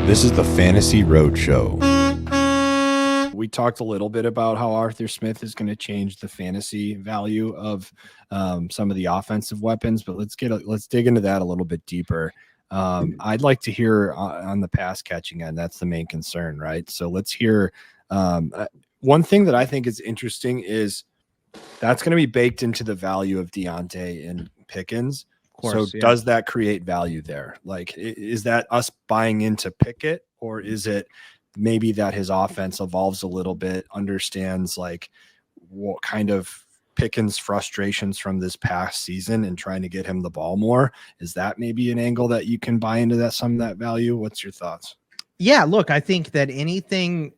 This is the Fantasy Roadshow. We talked a little bit about how Arthur Smith is going to change the fantasy value of some of the offensive weapons, but let's dig into that a little bit deeper. I'd like to hear on the pass catching end. That's the main concern, right? So let's hear one thing that I think is interesting is that's going to be baked into the value of Diontae and Pickens. Course, so does that create value there? Like, is that us buying into Pickett, or is it maybe that his offense evolves a little bit, understands like what kind of Pickens frustrations from this past season and trying to get him the ball more? Is that maybe an angle that you can buy into that, some of that value? What's your thoughts? Yeah, look, I think that anything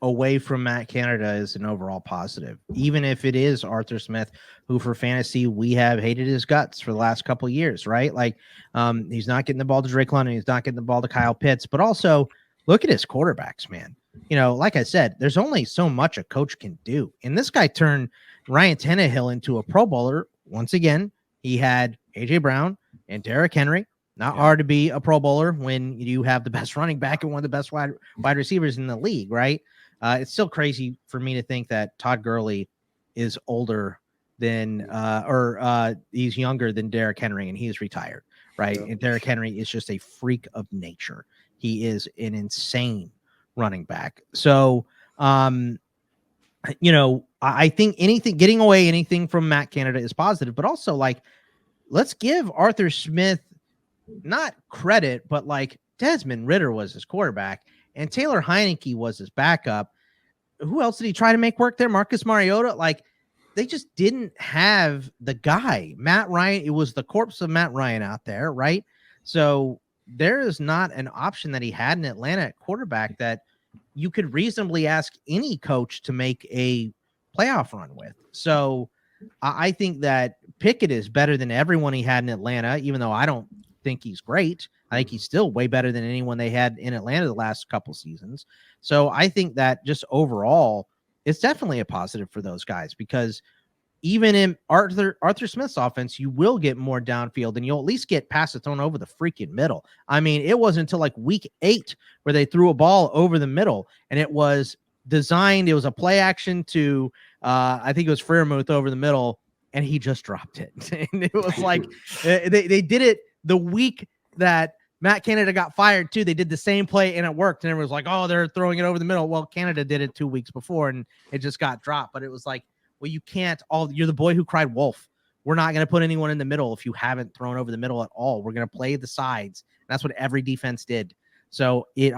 away from Matt Canada is an overall positive, even if it is Arthur Smith, who for fantasy we have hated his guts for the last couple of years, right? Like he's not getting the ball to Drake London, he's not getting the ball to Kyle Pitts, but also look at his quarterbacks, man. You know, like I said, there's only so much a coach can do. And this guy turned Ryan Tannehill into a Pro Bowler. Once again, he had A.J. Brown and Derrick Henry. Not hard to be a Pro Bowler when you have the best running back and one of the best wide receivers in the league, right? It's still crazy for me to think that Todd Gurley is older than he's younger than Derrick Henry and he's retired, right? Yeah. And Derrick Henry is just a freak of nature. He is an insane running back. So, you know, I think getting away anything from Matt Canada is positive, but also like, let's give Arthur Smith not credit, but like Desmond Ridder was his quarterback and Taylor Heineke was his backup. Who else did he try to make work there? Marcus Mariota. Like they just didn't have the guy, Matt Ryan. It was the corpse of Matt Ryan out there. Right. So there is not an option that he had in Atlanta at quarterback that you could reasonably ask any coach to make a playoff run with. So I think that Pickett is better than everyone he had in Atlanta, even though I don't think he's great. I think he's still way better than anyone they had in Atlanta the last couple seasons. So I think that just overall, it's definitely a positive for those guys because even in Arthur Smith's offense, you will get more downfield and you'll at least get passes thrown over the freaking middle. I mean, it wasn't until like week 8 where they threw a ball over the middle and it was designed. It was a play action to, I think it was Freiermuth over the middle and he just dropped it. And it was like, they did it the week that Matt Canada got fired too. They did the same play and it worked. And everyone was like, oh, they're throwing it over the middle. Well, Canada did it 2 weeks before and it just got dropped. But it was like, well, you can't you're the boy who cried wolf. We're not going to put anyone in the middle if you haven't thrown over the middle at all. We're going to play the sides. And that's what every defense did. So it,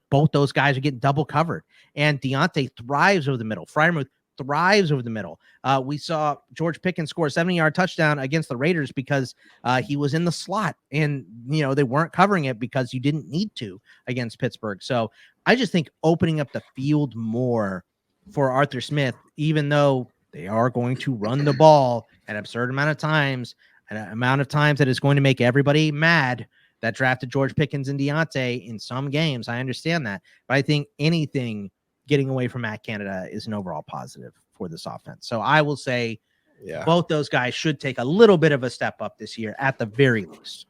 both those guys are getting double covered and Diontae thrives over the middle. Freiermuth thrives over the middle. We saw George Pickens score a 70-yard touchdown against the Raiders because he was in the slot and, they weren't covering it because you didn't need to against Pittsburgh. So I just think opening up the field more for Arthur Smith, even though they are going to run the ball an absurd amount of times, an amount of times that is going to make everybody mad that drafted George Pickens and Diontae in some games. I understand that. But I think anything getting away from Matt Canada is an overall positive for this offense. So I will say both those guys should take a little bit of a step up this year at the very least.